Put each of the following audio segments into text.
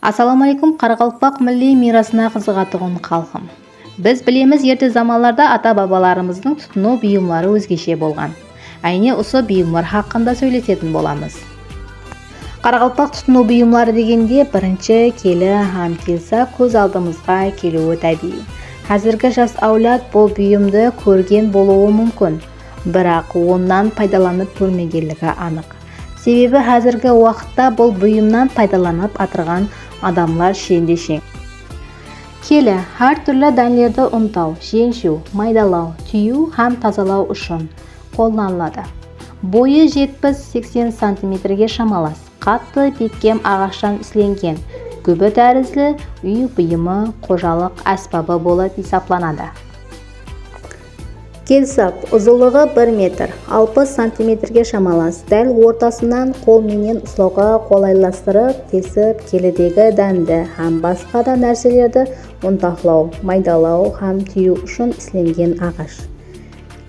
Ассаламалейкум, Қарақалпақ милли мирасына қызығатығын халқым. Біз білеміз, ерте заманларда ата-бабаларымыздың тұтыну бұйымдары өзгеше болған. Әйне осы бұйымдар хақында сөйлесетін боламыз. Қарақалпақ тұтыну бұйымдары дегенде бірінші келі һәм келса көз алдымызға келуі табиғи. Қазіргі жас аулат бұл бұйымды көрген болуы мүмкін, бірақ оннан пайдаланып көрмегенлігі анық. Себебі қазіргі уақытта бұл бұйымнан пайдаланып атырған адамлар шен-шен. Келі әр түрлі дәнелерді ұнтау, женшу, майдалау, түю һәм тазалау үшін қолданылады. Бойы 70-80 см шамалас, қатты бекем ағаштан істелінген, күбі тәрізді үй бұйымы қожалық әсбабы болып есептелінеді. Келсап, ұзындығы 1 метр, 60 см шамалас, дәл ортасынан қолменен ұстауға қолайластырып, тесіп, келідегі дәнді һәм басқа да нәрселерді ұнтақлау, майдалау һәм түю үшін істелінген ағаш.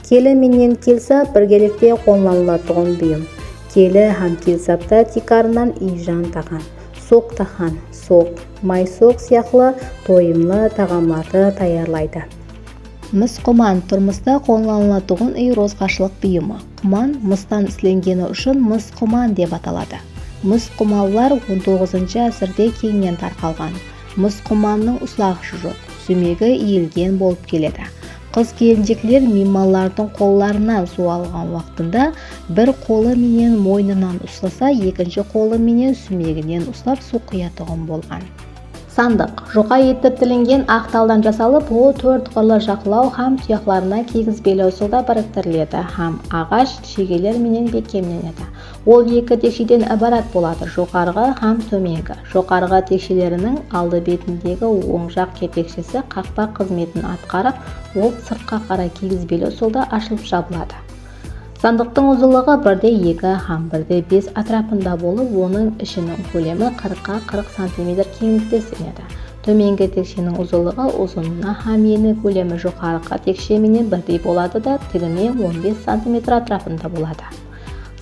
Келі менен келсап біргелікте қолданылатын бұйым. Келі һәм келсапта тикарынан ижан таған, соқ таған, соқ, майсоқ сияқты тойымлы тағамларды даярлайды. Мыс құман тұрмыста қолданылатын үй розғашылық бұйымы. Құман мыстан істелінгені үшін мыс құман деп аталады. Мыс құмалар 19-шы ғасырда кеңінен тарқалған. Мыс құманның ұсағышы жоқ, сүмегі иілген болып келеді. Қыз-келіншектер меймандардың қолларынан су алған уақытында бір қолы менен мойнынан ұстаса, екінші қолы менен сүмегінен ұстап су құятын болған. Сандық жұқа етіп тілінген ақ талдан жасалып, ол 4 қырлы жақлау һәм тұяқларына кигізбелі ұсуда біріктіріледі һәм ағаш шегелер менен бекемленеді. Ол 2 текшеден ібарат болады, жоғарғы һәм төменгі. Жоғарғы текшелерінің алды бетіндегі оң жақ кетекшесі қақпа қызметін атқарып, ол сыртқа қарай кигізбелі ұсуда ашылып жабылады. Сандықтың ұзындығы 1-2 һәм 1-5 атрапында болып, оның ішінің көлемі 40-40 см кеңдікте сенеді. Төменгі текшенің ұзындығы ұзынына һәм ені көлемі жоғарғы текшеменен бірдей болады да, тігіне 15 см атрапында болады.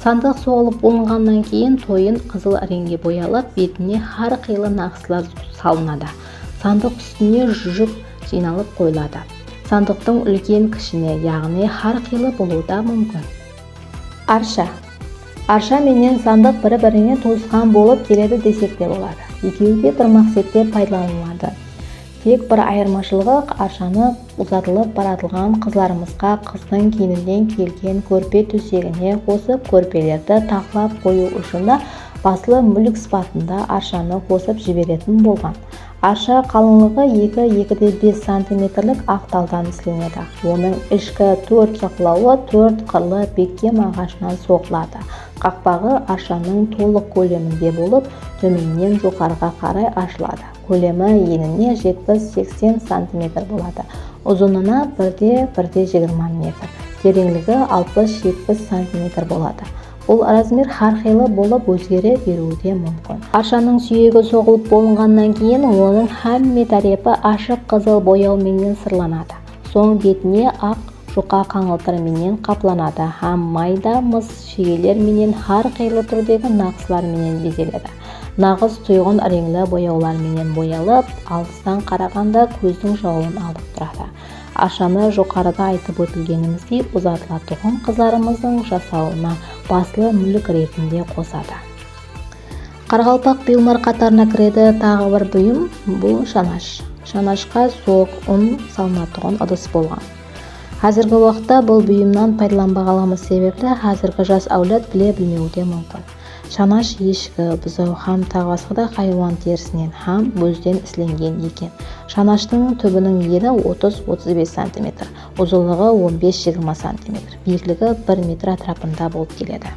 Сандық соғылып болынғаннан кейін тойын қызыл реңге боялып, бетіне әр қилы нақыстар салынады. Сандық үстіне жүк жиналып қойылады. Сандықтың үлкен кішіне, яғни әр қилы болуы да мүмкін. Арша. Арша менен сандық бірі-біріне туысқан болып келеді десек те болады. Екеуі де бір мақсатта пайдаланылады. Тек бір айырмашылығы аршаны ұзатылып баратылған қызларымызға қыздың киімінен келген көрпе төсегіне қосып, көрпелерді тақлап қою үшін басылы мүлік сипатында аршаны қосып жіберетін болған. Арша қалыңлығы 2-2,5 см ақ талдан істелінеді. Оның ішкі 4 жақлауы 4 қырлы бекем ағашынан соғылады. Қақпағы аршаның толық көлемінде болып, төменнен жоғарыға қарай ашылады. Көлемі еніне 70-80 см болады. Ұзынына 1-1,20 метр. Тереңлігі 60-70 см болады. Бұл размер әрқилы болып өзгере беруі де мүмкін. Аршаның сүйегі соғылып болынғаннан кейін оның һәмме тарапы ашық қызыл бояуменен сырланады. Соң бетіне ақ жұқа қаңылтыр менен қапланады һәм майда мыс шегелер менен әрқилы түрдегі нақыстар менен безеледі. Нағыз тұйғын реңлі бояулар менен боялып, алыстан қарағанда көздің жауын алып тұрады. Аршаны жоғарыда айтып өтілгеніміздей ұзатылатын қызларымыздың жасауына басылы мүлік ретінде қосады. Қарақалпақ бұйымдар қатарына кіреді тағы бір бұйым, бұл шанаш. Шанашқа соқ, ұн салынатын ыдыс болған. Қазіргі уақытта бұл бұйымнан пайдаланбағанымыз себепті қазіргі жас аулат біле-білмеуі де мүмкін. Шанаш ешкі, бұзау һәм тағы басқа хайуан терісінен һәм бөзден істелінген екен. Шанаштың түбінің ені 30-35 см, ұзындығы 15-20 см, биіктігі 1 метр атрапында болып келеді.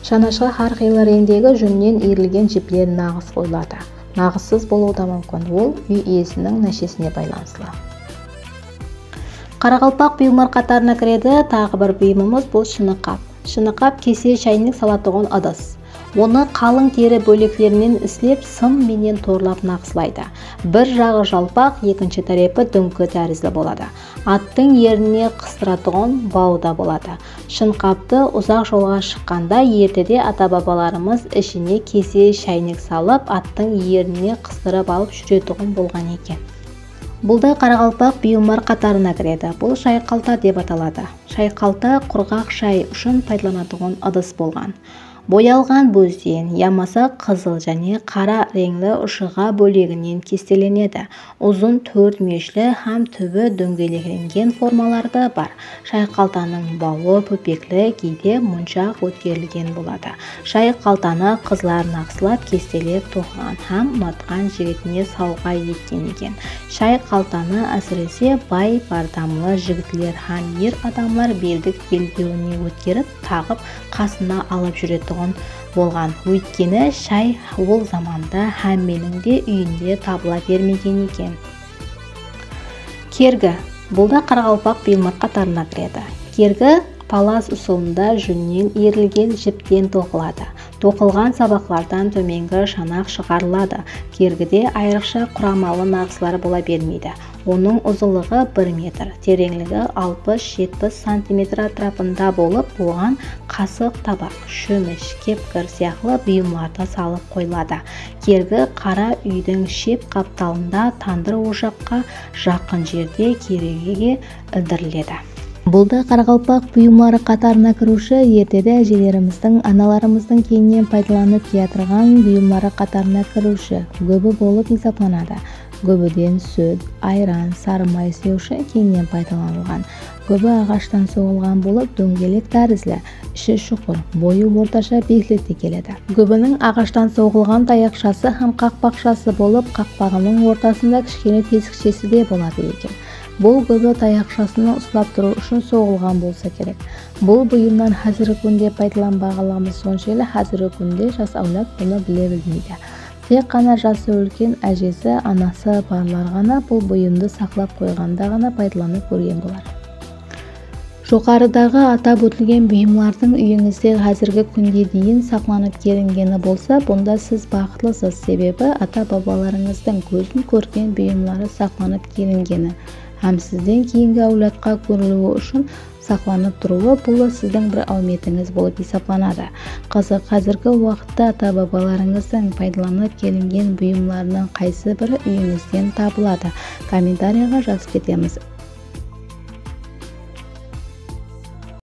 Шанашқа әрқилы реңдегі жүннен иірілген жіптер нағыз қойылады. Нағызсыз болуы да мүмкін, ол үй иесінің нәшесіне байланысты. Қарақалпақ бұйымдар қатарына кіреді тағы бір бұйымымыз, бұл шынықап. Шынықап кесе шайнек салатын ыдыс. Оны қалың тері бөліклерінен іслеп, сым менен торлап нақсылайды. Бір жағы жалпақ, екінші тарапы дүңкі тәрізді болады. Аттың еріне қыстыратұғын бауда болады. Шынқапты ұзақ жолға шыққанда ертеде ата-бабаларымыз ішіне кесе шайнек салып, аттың еріне қыстырып алып жүретұғын болған екен. Бұлда қарақалпақ бұйымдар қатарына кіреді. Бұл шайқалта деп аталады. Шайқалта құрғақ шай үшін пайдаланатұғын ыдыс болған. Боялған бөзден, ямаса қызыл және қара реңлі ұшыға бөлегінен кестеленеді. Ұзын төрт мешлі һәм түбі дөңгеленген формаларды бар. Шайқалтаның бауы пөпеклі, кейде мұншақ өткерілген болады. Шайқалтаны қызлар нақсылап кестелеп тоқыған һәм ұнатқан жігітіне сауға еткен екен. Шайқалтаны әсіресе бай бардамлы жігітлер һәм ер адамлар белдік белбеуіне өткеріп, тағып қасына алып жүреді болған. Өйткені шай ол заманда һәмменің де үйінде табыла бермеген екен. Кергі. Бұлда қарақалпақ бұйымдар қатарына кіреді. Кергі палас ұсылында жүннен иірілген жіптен тоқылады. Тоқылған сабақлардан төменгі шанақ шығарылады. Кергіде айрықша құрамалы нақсылар бола бермейді. Оның ұзылығы 1 метр, тереңлігі 60-70 сантиметр атрапында болып, оған қасық, табақ, шөміш, кепкір сияқлы бұйымларды салып қойылады. Кергі қара үйдің шеп қапталында тандыр ошаққа жақын жерде керегеге ілдіріледі. Бұлда қарақалпақ бұйымдары қатарына кіруші ертеде әжелеріміздің, аналарымыздың кеңінен пайдаланып келатырған бұйымдары қатарына кіруші көбі болып есептелінеді. Көбіден сүт, айран, сары май істеуші кеңінен пайдаланылған. Көбі ағаштан соғылған болып, дөңгелек тәрізді, іші шұқыр, бойы орташа биіктікте келеді. Көбінің ағаштан соғылған таяқшасы һәм қақпақшасы болып, қақпағының ортасында кішкене тесікшесі де болады екен. Бұл көбі таяқшасını ұстап тұру үшін соғылған болса керек. Бұл бұйымнан қазіргі күнде пайдаланбағанымыз соншалық, қазіргі күнде жас әулет бұны біле білмейді. Тек қана жасы үлкен әжесі, анасы барлар ғана бұл бұйымды сақлап қойғанда ғана пайдаланып көрген болар. Жоғарыдағы атап өтілген бұйымлардың үйіңізде қазіргі күнге дейін сақланып келінгені болса, бұнда сіз бақытлысыз, себебі ата-бабаларыңыздың көзін көрген бұйымлары сақланып келінгені һәм сізден кейінгі әулетқа көрілуі үшін сақланып тұруы бұл сіздің бір ауметіңіз болып есептелінеді. Қазіргі уақытта ата-бабаларыңыздың пайдаланып келінген бұйымларының қайсы бірі үйіңізден табылады? Комментарийға жазып кетеміз.